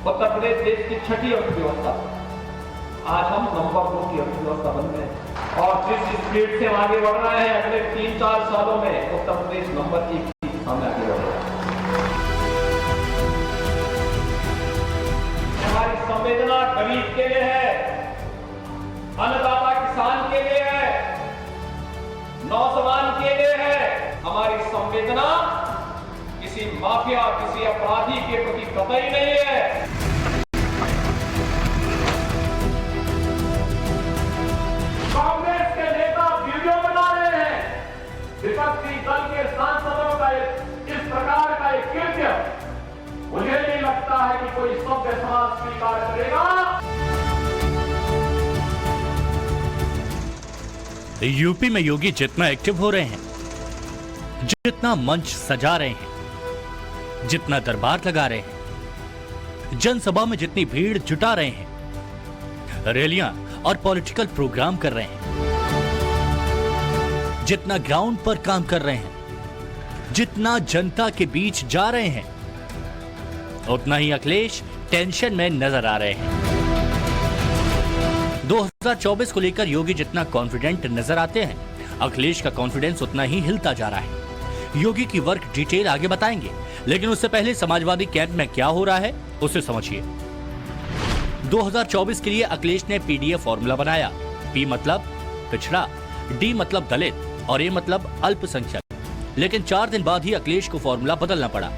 उत्तर प्रदेश देश की छठी अर्थव्यवस्था, आज हम नंबर 2 की अर्थव्यवस्था बन गए और जिस स्पीड से हम आगे बढ़ रहे हैं अगले 3-4 सालों में उत्तर प्रदेश नंबर 1 की दिशा में आगे बढ़ेगा। हमारी संवेदना गरीब के लिए है, अन्नदाता किसान के लिए है, नौजवान के लिए है। हमारी संवेदना किसी माफिया, किसी अपराधी के प्रति कतई नहीं है। कांग्रेस के नेता वीडियो बना रहे हैं, विपक्षी दल के सांसदों का इस प्रकार का एक कृत्य मुझे नहीं लगता है कि कोई सभ्य समाज स्वीकार करेगा। यूपी में योगी जितना एक्टिव हो रहे हैं, जितना मंच सजा रहे हैं, जितना दरबार लगा रहे हैं, जनसभा में जितनी भीड़ जुटा रहे हैं, रैलियां और पॉलिटिकल प्रोग्राम कर रहे हैं, जितना ग्राउंड पर काम कर रहे हैं, जितना जनता के बीच जा रहे हैं, उतना ही अखिलेश टेंशन में नजर आ रहे हैं। 2024 को लेकर योगी जितना कॉन्फिडेंट नजर आते हैं, अखिलेश का कॉन्फिडेंस उतना ही हिलता जा रहा है। योगी की वर्क डिटेल आगे बताएंगे, लेकिन उससे पहले समाजवादी कैंप में क्या हो रहा है उसे समझिए। 2024 के लिए अखिलेश ने पीडीए फॉर्मूला बनाया। पी मतलब पिछड़ा, डी मतलब दलित और ए मतलब अल्पसंख्यक। लेकिन 4 दिन बाद ही अखिलेश को फॉर्मूला बदलना पड़ा।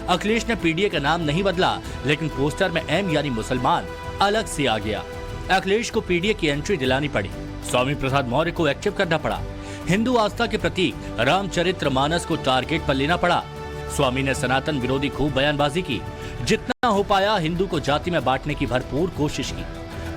अखिलेश ने पीडीए का नाम नहीं बदला, लेकिन पोस्टर में एम यानी मुसलमान अलग से आ गया। अखिलेश को पीडीए की एंट्री दिलानी पड़ी। स्वामी प्रसाद मौर्य को एक्टिव करना पड़ा। हिंदू आस्था के प्रतीक रामचरितमानस को टारगेट पर लेना पड़ा। स्वामी ने सनातन विरोधी खूब बयानबाजी की। जितना हो पाया हिंदू को जाति में बांटने की भरपूर कोशिश की।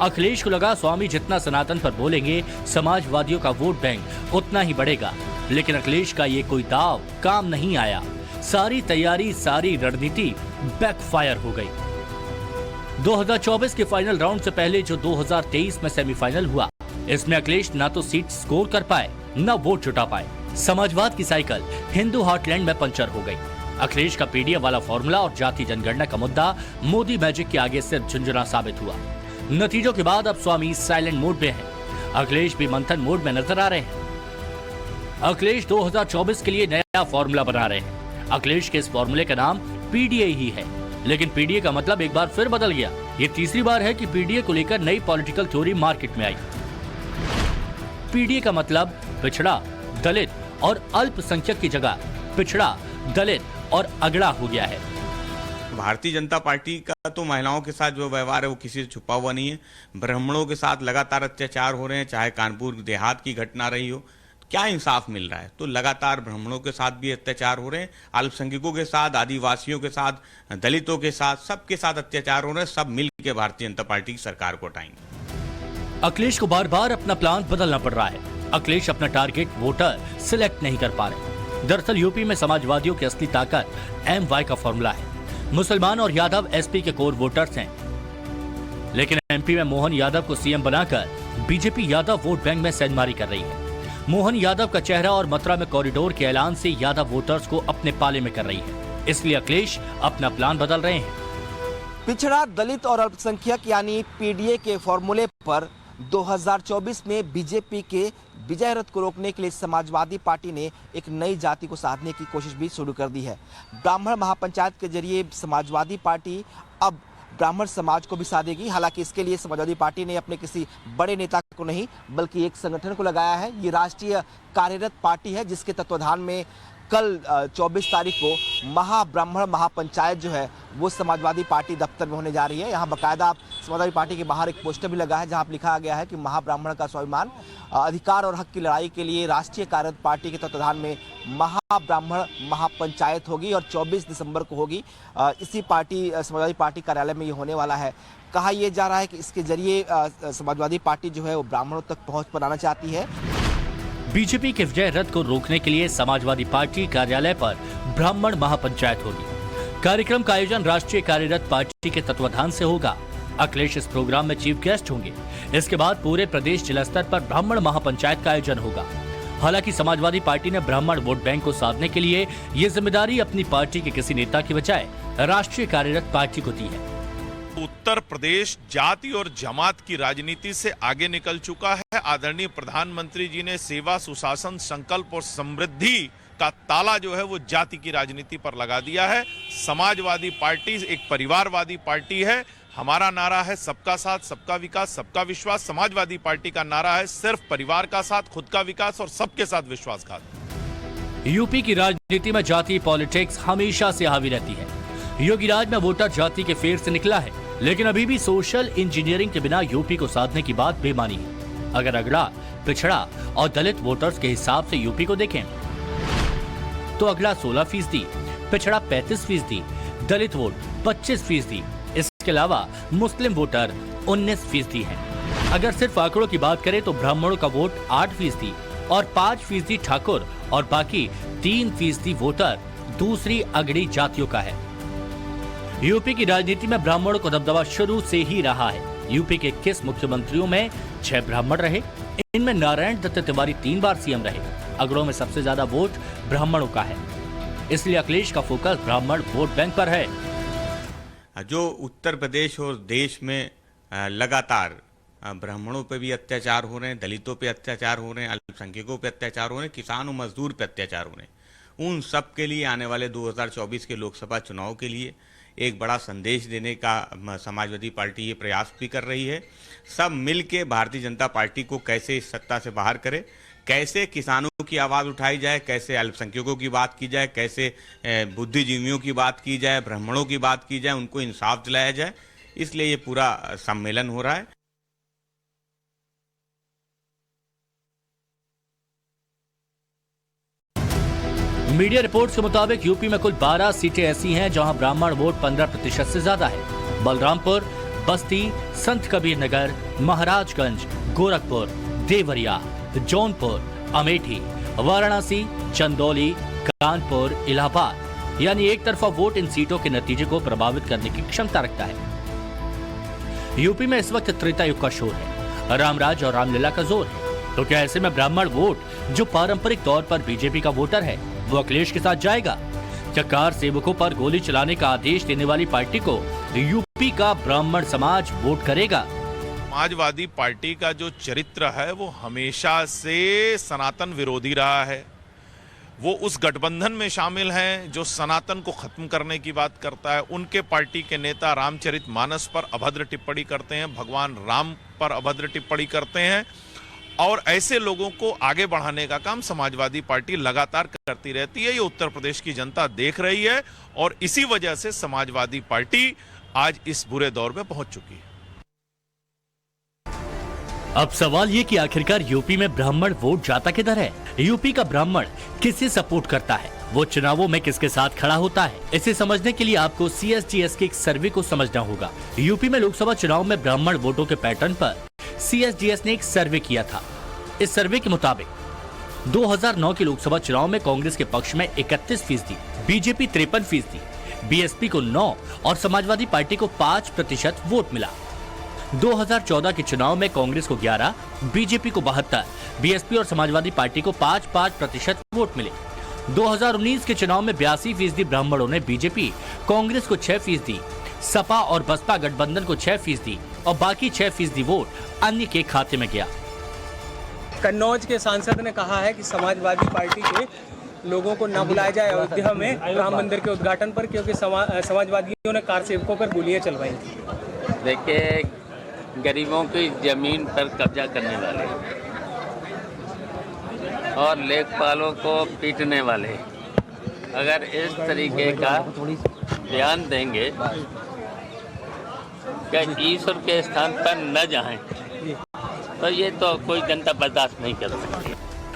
अखिलेश को लगा स्वामी जितना सनातन पर बोलेंगे, समाजवादियों का वोट बैंक उतना ही बढ़ेगा। लेकिन अखिलेश का ये कोई दाव काम नहीं आया। सारी तैयारी, सारी रणनीति बैकफायर हो गई। 2024 के फाइनल राउंड से पहले जो 2023 में सेमीफाइनल हुआ, इसमें अखिलेश ना तो सीट स्कोर कर पाए, न वोट जुटा पाए। समाजवाद की साइकिल हिंदू हार्टलैंड में पंचर हो गई। अखिलेश का पीडीए वाला फॉर्मूला और जाति जनगणना का मुद्दा मोदी मैजिक के आगे सिर्फ झुंझुना साबित हुआ। नतीजों के बाद अब स्वामी साइलेंट मोड में हैं। अखिलेश भी मंथन मोड में नजर आ रहे हैं। अखिलेश 2024 के लिए नया फॉर्मूला बना रहे हैं। अखिलेश के इस फॉर्मूले का नाम पीडीए ही है, लेकिन पीडीए का मतलब एक बार फिर बदल गया। ये तीसरी बार है कि पीडीए को लेकर नई पॉलिटिकल थ्योरी मार्केट में आई। पीडीए का मतलब पिछड़ा, दलित और अल्पसंख्यक की जगह पिछड़ा, दलित और अगड़ा हो गया है। भारतीय जनता पार्टी का तो महिलाओं के साथ जो व्यवहार है वो किसी से छुपा हुआ नहीं है। ब्राह्मणों के साथ लगातार अत्याचार हो रहे हैं, चाहे कानपुर देहात की घटना रही हो। क्या इंसाफ मिल रहा है? तो लगातार ब्राह्मणों के साथ भी अत्याचार हो रहे हैं, अल्पसंख्यकों के साथ, आदिवासियों के साथ, दलितों के साथ, सबके साथ अत्याचार हो रहे हैं। सब मिल के भारतीय जनता पार्टी की सरकार को हटाएंगे। अखिलेश को बार बार अपना प्लान बदलना पड़ रहा है। अखिलेश अपना टारगेट वोटर सिलेक्ट नहीं कर पा रहे। दरअसल यूपी में समाजवादियों की असली ताकत MY का फॉर्मूला है। मुसलमान और यादव SP के कोर वोटर्स हैं, लेकिन MP में मोहन यादव को CM बनाकर बीजेपी यादव वोट बैंक में सेंधमारी कर रही है। मोहन यादव का चेहरा और मथुरा में कॉरिडोर के ऐलान से यादव वोटर्स को अपने पाले में कर रही है। इसलिए अखिलेश अपना प्लान बदल रहे हैं। पिछड़ा, दलित और अल्पसंख्यक यानी पीडीए के फॉर्मूले पर 2024 में बीजेपी के विजय रथ को रोकने के लिए समाजवादी पार्टी ने एक नई जाति को साधने की कोशिश भी शुरू कर दी है। ब्राह्मण महापंचायत के जरिए समाजवादी पार्टी अब ब्राह्मण समाज को भी साधेगी। हालांकि इसके लिए समाजवादी पार्टी ने अपने किसी बड़े नेता को नहीं बल्कि एक संगठन को लगाया है। ये राष्ट्रीय कार्यरत पार्टी है जिसके तत्वाधान में कल 24 तारीख को महाब्राह्मण महापंचायत जो है वो समाजवादी पार्टी दफ्तर में होने जा रही है। यहाँ बाकायदा समाजवादी पार्टी के बाहर एक पोस्टर भी लगा है जहाँ लिखा गया है कि महाब्राह्मण का स्वाभिमान, अधिकार और हक की लड़ाई के लिए राष्ट्रीय कार्यरत पार्टी के तत्वाधान में महाब्राह्मण महापंचायत होगी और 24 दिसंबर को होगी। इसी पार्टी समाजवादी पार्टी कार्यालय में ये होने वाला है। कहा यह जा रहा है कि इसके जरिए समाजवादी पार्टी जो है वो ब्राह्मणों तक पहुँच बनाना चाहती है। बीजेपी के विजय रथ को रोकने के लिए समाजवादी पार्टी कार्यालय पर ब्राह्मण महापंचायत होगी। कार्यक्रम का आयोजन राष्ट्रीय कार्यरत पार्टी के तत्वाधान से होगा। अखिलेश इस प्रोग्राम में चीफ गेस्ट होंगे। इसके बाद पूरे प्रदेश जिला स्तर पर ब्राह्मण महापंचायत का आयोजन होगा। हालांकि समाजवादी पार्टी ने ब्राह्मण वोट बैंक को साधने के लिए ये जिम्मेदारी अपनी पार्टी के किसी नेता की बजाय राष्ट्रीय कार्यरत पार्टी को दी है। उत्तर प्रदेश जाति और जमात की राजनीति से आगे निकल चुका है। आदरणीय प्रधानमंत्री जी ने सेवा, सुशासन, संकल्प और समृद्धि का ताला जो है वो जाति की राजनीति पर लगा दिया है। समाजवादी पार्टी एक परिवारवादी पार्टी है। हमारा नारा है सबका साथ, सबका विकास, सबका विश्वास। समाजवादी पार्टी का नारा है सिर्फ परिवार का साथ, खुद का विकास और सबके साथ विश्वासघात। यूपी की राजनीति में जाति पॉलिटिक्स हमेशा से हावी रहती है। योगी राज में वोटर जाति के फेर से निकला है, लेकिन अभी भी सोशल इंजीनियरिंग के बिना यूपी को साधने की बात बेमानी है। अगर अगला पिछड़ा और दलित वोटर्स के हिसाब से यूपी को देखें तो अगला 16%, पिछड़ा 35%, दलित वोट 25%, इसके अलावा मुस्लिम वोटर 19% है। अगर सिर्फ आंकड़ों की बात करें तो ब्राह्मणों का वोट 8% और 5% ठाकुर और बाकी 3% वोटर दूसरी अगड़ी जातियों का है। यूपी की राजनीति में ब्राह्मणों को दबदबा शुरू से ही रहा है। यूपी के 21 मुख्यमंत्रियों में 6 ब्राह्मण रहे। इनमें नारायण दत्त तिवारी 3 बार सीएम रहे। अगड़ों में सबसे ज्यादा वोट ब्राह्मणों का है, इसलिए अखिलेश का फोकस ब्राह्मण वोट बैंक पर है। जो उत्तर प्रदेश और देश में लगातार ब्राह्मणों पे भी अत्याचार हो रहे हैं, दलितों पे अत्याचार हो रहे हैं, अल्पसंख्यकों पे अत्याचार हो रहे हैं, किसान और मजदूर पे अत्याचार हो रहे हैं, उन सब के लिए आने वाले 2024 के लोकसभा चुनाव के लिए एक बड़ा संदेश देने का समाजवादी पार्टी ये प्रयास भी कर रही है। सब मिलके भारतीय जनता पार्टी को कैसे इस सत्ता से बाहर करे, कैसे किसानों की आवाज़ उठाई जाए, कैसे अल्पसंख्यकों की बात की जाए, कैसे बुद्धिजीवियों की बात की जाए, ब्राह्मणों की बात की जाए, उनको इंसाफ दिलाया जाए, इसलिए ये पूरा सम्मेलन हो रहा है। मीडिया रिपोर्ट्स के मुताबिक यूपी में कुल 12 सीटें ऐसी हैं जहां ब्राह्मण वोट 15% से ज्यादा है। बलरामपुर, बस्ती, संत कबीर नगर, महाराजगंज, गोरखपुर, देवरिया, जौनपुर, अमेठी, वाराणसी, चंदौली, कानपुर, इलाहाबाद, यानी एक तरफा वोट इन सीटों के नतीजे को प्रभावित करने की क्षमता रखता है। यूपी में इस वक्त त्रेता युग का शोर है, रामराज और रामलीला का जोर है। तो क्या ऐसे में ब्राह्मण वोट जो पारंपरिक तौर पर बीजेपी का वोटर है वो अखिलेश के साथ जाएगा? क्या कार सेवकों पर गोली चलाने का आदेश देने वाली पार्टी को यूपी का ब्राह्मण समाज वोट करेगा? समाजवादी पार्टी का जो चरित्र है वो हमेशा से सनातन विरोधी रहा है। वो उस गठबंधन में शामिल हैं जो सनातन को खत्म करने की बात करता है। उनके पार्टी के नेता रामचरितमानस पर अभद्र टिप्पणी करते हैं, भगवान राम पर अभद्र टिप्पणी करते हैं, और ऐसे लोगों को आगे बढ़ाने का काम समाजवादी पार्टी लगातार करती रहती है। ये उत्तर प्रदेश की जनता देख रही है और इसी वजह से समाजवादी पार्टी आज इस बुरे दौर में पहुंच चुकी है। अब सवाल ये कि आखिरकार यूपी में ब्राह्मण वोट जाता किधर है? यूपी का ब्राह्मण किसे सपोर्ट करता है? वो चुनावों में किसके साथ खड़ा होता है? इसे समझने के लिए आपको CSDS के एक सर्वे को समझना होगा। यूपी में लोकसभा चुनाव में ब्राह्मण वोटों के पैटर्न पर CSDS ने एक सर्वे किया था। इस सर्वे के मुताबिक 2009 के लोकसभा चुनाव में कांग्रेस के पक्ष में 31%, बीजेपी 53%, BSP को 9 और समाजवादी पार्टी को 5% वोट मिला। 2014 के चुनाव में कांग्रेस को 11, बीजेपी को 72, BSP और समाजवादी पार्टी को 5% वोट मिले। 2019 के चुनाव में 82% ब्राह्मणों ने बीजेपी, कांग्रेस को 6%, सपा और बसपा गठबंधन को 6% और बाकी 6% वोट अन्य के खाते में गया। कन्नौज के सांसद ने कहा है कि समाजवादी पार्टी के लोगों को न बुलाया जाए अयोध्या में राम मंदिर के उद्घाटन पर, क्योंकि समाजवादियों ने कार सेवकों पर गोलियां चलवाई थी। देखिए, गरीबों की जमीन पर कब्जा करने वाले और लेखपालों को पीटने वाले अगर इस तरीके का बयान देंगे कि ईश्वर के स्थान पर न जाएं, तो ये तो कोई जनता बर्दाश्त नहीं कर सकती।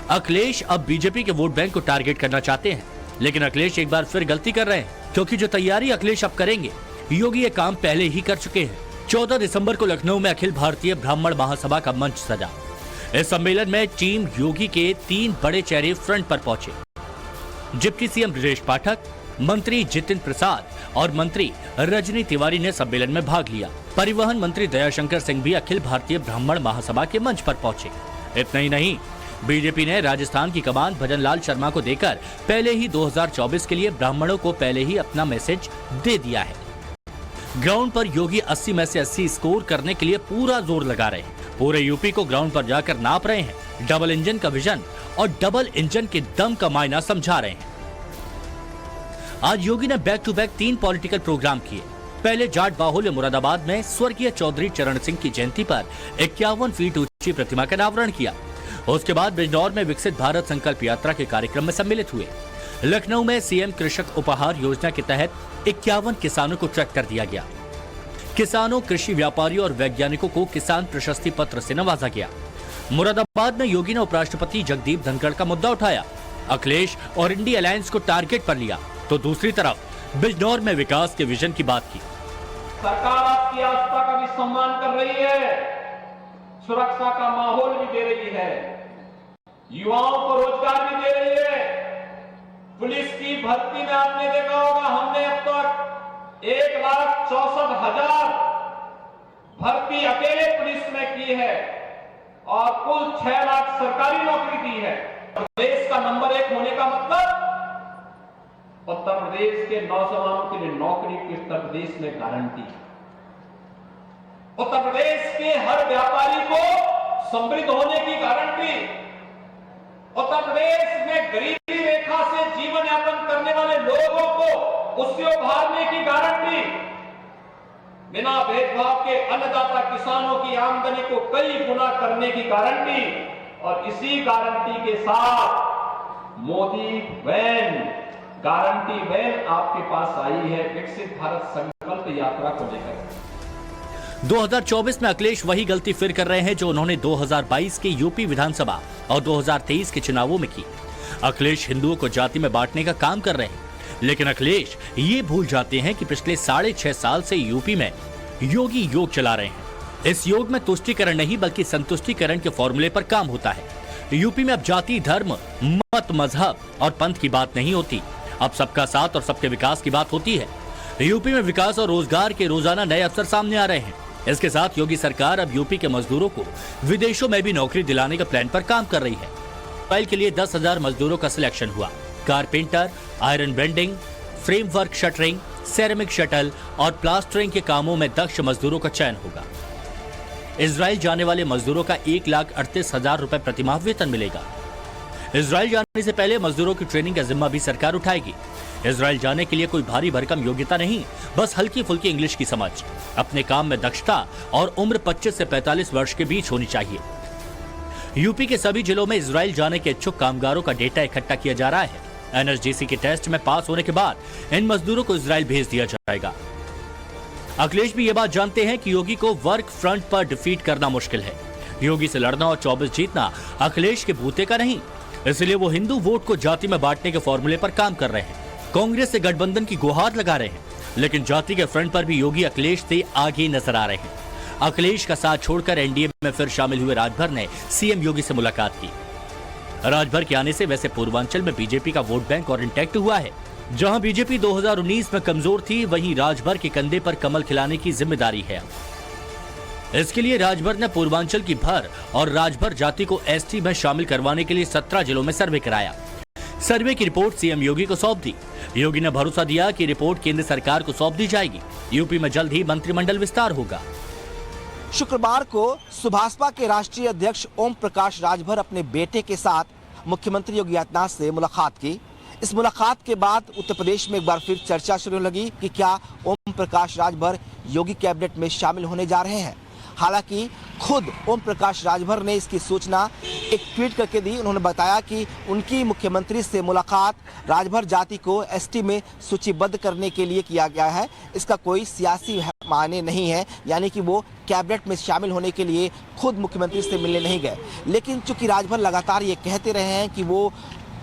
अखिलेश अब बीजेपी के वोट बैंक को टारगेट करना चाहते हैं, लेकिन अखिलेश एक बार फिर गलती कर रहे हैं, क्योंकि जो तैयारी अखिलेश अब करेंगे योगी ये काम पहले ही कर चुके हैं। 14 दिसंबर को लखनऊ में अखिल भारतीय ब्राह्मण महासभा का मंच सजा। इस सम्मेलन में टीम योगी के 3 बड़े चेहरे फ्रंट पर पहुंचे। डिप्टी सीएम ब्रजेश पाठक, मंत्री जितिन प्रसाद और मंत्री रजनी तिवारी ने सम्मेलन में भाग लिया। परिवहन मंत्री दयाशंकर सिंह भी अखिल भारतीय ब्राह्मण महासभा के मंच पर पहुंचे। इतना ही नहीं, बीजेपी ने राजस्थान की कमान भजन लाल शर्मा को देकर पहले ही 2024 के लिए ब्राह्मणों को पहले ही अपना मैसेज दे दिया है। ग्राउंड पर योगी 80 में से 80 स्कोर करने के लिए पूरा जोर लगा रहे हैं। पूरे यूपी को ग्राउंड पर जाकर नाप रहे हैं। डबल इंजन का विजन और डबल इंजन के दम का मायना समझा रहे हैं। आज योगी ने back to back 3 political programme किए। पहले जाट बाहुल्य मुरादाबाद में स्वर्गीय चौधरी चरण सिंह की जयंती पर 51 फीट ऊंची प्रतिमा का अनावरण किया। उसके बाद बिजनौर में विकसित भारत संकल्प यात्रा के कार्यक्रम में सम्मिलित हुए। लखनऊ में सीएम कृषक उपहार योजना के तहत 51 किसानों को ट्रैक्टर दिया गया। किसानों, कृषि व्यापारियों और वैज्ञानिकों को किसान प्रशस्ति पत्र से नवाजा गया। मुरादाबाद में योगी ने उपराष्ट्रपति जगदीप धनखड़ का मुद्दा उठाया, अखिलेश और इंडी अलायंस को टारगेट पर लिया, तो दूसरी तरफ बिजनौर में विकास के विजन की बात की। सरकार आपकी आस्था का भी सम्मान कर रही है, सुरक्षा का माहौल भी दे रही है, युवाओं को रोजगार भी दे रही है। पुलिस की भर्ती में आपने देखा होगा, हमने अब तक 1,64,000 भर्ती अकेले पुलिस में की है और कुल 6 लाख सरकारी नौकरी दी है। देश का नंबर 1 होने का मतलब उत्तर प्रदेश के नौजवानों के लिए नौकरी की उत्तर प्रदेश में गारंटी। उत्तर प्रदेश के हर व्यापारी को समृद्ध होने की गारंटी। उत्तर प्रदेश में गरीबी रेखा से जीवन यापन करने वाले लोगों को उससे उभारने की गारंटी। बिना भेदभाव के अन्नदाता किसानों की आमदनी को कई गुना करने की गारंटी। और इसी गारंटी के साथ मोदी वैन, गारंटी वैन आपके पास आई है विकसित भारत संकल्प यात्रा को लेकर। 2024 में अखिलेश वही गलती फिर कर रहे हैं जो उन्होंने 2022 के यूपी विधानसभा और 2023 के चुनावों में की। अखिलेश हिंदुओं को जाति में बांटने का काम कर रहे हैं, लेकिन अखिलेश ये भूल जाते हैं कि पिछले 6.5 साल से यूपी में योगी योग चला रहे हैं। इस योग में तुष्टीकरण नहीं बल्कि संतुष्टीकरण के फॉर्मूले पर काम होता है। यूपी में अब जाति, धर्म, मत, मजहब और पंथ की बात नहीं होती, अब सबका साथ और सबके विकास की बात होती है। यूपी में विकास और रोजगार के रोजाना नए अवसर सामने आ रहे हैं। इसके साथ योगी सरकार अब यूपी के मजदूरों को विदेशों में भी नौकरी दिलाने के प्लान पर काम कर रही है। पहल के लिए 10,000 मजदूरों का सिलेक्शन हुआ। Carpenter, iron bending, framework shuttering, ceramic shuttle और प्लास्टरिंग के कामों में दक्ष मजदूरों का चयन होगा। इजराइल जाने वाले मजदूरों का 1,38,000 रुपए प्रतिमाह वेतन मिलेगा। इजराइल जाने से पहले मजदूरों की ट्रेनिंग का जिम्मा भी सरकार उठाएगी। इजराइल जाने के लिए कोई भारी भरकम योग्यता नहीं, बस हल्की फुल्की इंग्लिश की समझ, अपने काम में दक्षता और उम्र 25 से 45 वर्ष के बीच होनी चाहिए। यूपी के सभी जिलों में इजराइल जाने के इच्छुक कामगारों का डेटा इकट्ठा किया जा रहा है। एनएसजीसी के टेस्ट में पास होने के बाद इन मजदूरों को इजराइल भेज दिया जाएगा। अखिलेश भी ये बात जानते हैं कि योगी को वर्क फ्रंट पर डिफीट करना मुश्किल है। योगी से लड़ना और 24 जीतना अखिलेश के बूते का नहीं, इसलिए वो हिंदू वोट को जाति में बांटने के फॉर्मूले पर काम कर रहे हैं। कांग्रेस से गठबंधन की गुहार लगा रहे हैं, लेकिन जाति के फ्रंट पर भी योगी अखिलेश से आगे नजर आ रहे हैं। अखिलेश का साथ छोड़कर एनडीए में फिर शामिल हुए राजभर ने सीएम योगी से मुलाकात की। राजभर के आने से वैसे पूर्वांचल में बीजेपी का वोट बैंक और इंटैक्ट हुआ है। जहां बीजेपी 2019 में कमजोर थी, वहीं राजभर के कंधे पर कमल खिलाने की जिम्मेदारी है। इसके लिए राजभर ने पूर्वांचल की भर और राजभर जाति को एसटी में शामिल करवाने के लिए 17 जिलों में सर्वे कराया। सर्वे की रिपोर्ट सीएम योगी को सौंप दी। योगी ने भरोसा दिया कि रिपोर्ट केंद्र सरकार को सौंप दी जाएगी। यूपी में जल्द ही मंत्रिमंडल विस्तार होगा। शुक्रवार को सुभाषपा के राष्ट्रीय अध्यक्ष ओम प्रकाश राजभर अपने बेटे के साथ मुख्यमंत्री योगी आदित्यनाथ से मुलाकात की। इस मुलाकात के बाद उत्तर प्रदेश में एक बार फिर चर्चा शुरू लगी कि क्या ओम प्रकाश राजभर योगी कैबिनेट में शामिल होने जा रहे हैं। हालांकि खुद ओम प्रकाश राजभर ने इसकी सूचना एक ट्वीट करके दी। उन्होंने बताया कि उनकी मुख्यमंत्री से मुलाकात राजभर जाति को एसटी में सूचीबद्ध करने के लिए किया गया है। इसका कोई सियासी मायने नहीं है, यानी कि वो कैबिनेट में शामिल होने के लिए खुद मुख्यमंत्री से मिलने नहीं गए। लेकिन चूंकि राजभर लगातार ये कहते रहे हैं कि वो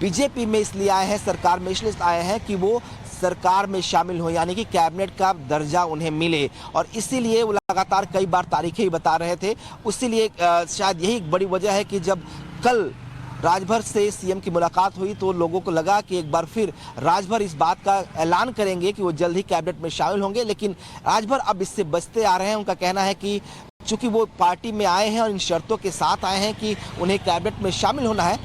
बीजेपी में इसलिए आए हैं, सरकार में इसलिए आए हैं कि वो सरकार में शामिल हो, यानी कि कैबिनेट का दर्जा उन्हें मिले, और इसीलिए वो लगातार कई बार तारीखें ही बता रहे थे। उसीलिए शायद यही एक बड़ी वजह है कि जब कल राजभर से सीएम की मुलाकात हुई तो लोगों को लगा कि एक बार फिर राजभर इस बात का ऐलान करेंगे कि वो जल्द ही कैबिनेट में शामिल होंगे। लेकिन राजभर अब इससे बचते आ रहे हैं। उनका कहना है कि चूंकि वो पार्टी में आए हैं और इन शर्तों के साथ आए हैं कि उन्हें कैबिनेट में शामिल होना है,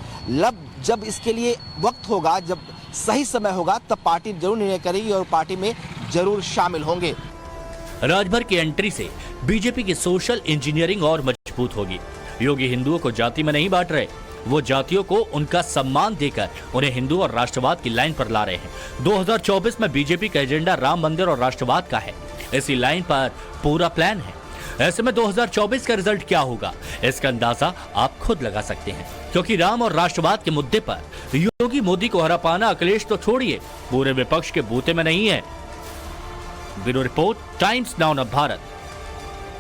जब इसके लिए वक्त होगा, जब सही समय होगा, तब पार्टी जरूर निर्णय करेगी और पार्टी में जरूर शामिल होंगे। राजभर की एंट्री से बीजेपी की सोशल इंजीनियरिंग और मजबूत होगी। योगी हिंदुओं को जाति में नहीं बांट रहे, वो जातियों को उनका सम्मान देकर उन्हें हिंदू और राष्ट्रवाद की लाइन पर ला रहे हैं। 2024 में बीजेपी का एजेंडा राम मंदिर और राष्ट्रवाद का है। इसी लाइन पर पूरा प्लान है। ऐसे में 2024 का रिजल्ट क्या होगा, इसका अंदाजा आप खुद लगा सकते हैं, क्योंकि राम और राष्ट्रवाद के मुद्दे पर योगी मोदी को हरा पाना अखिलेश तो छोड़िए, पूरे विपक्ष के बूते में नहीं है। Bureau report, times now Bharat.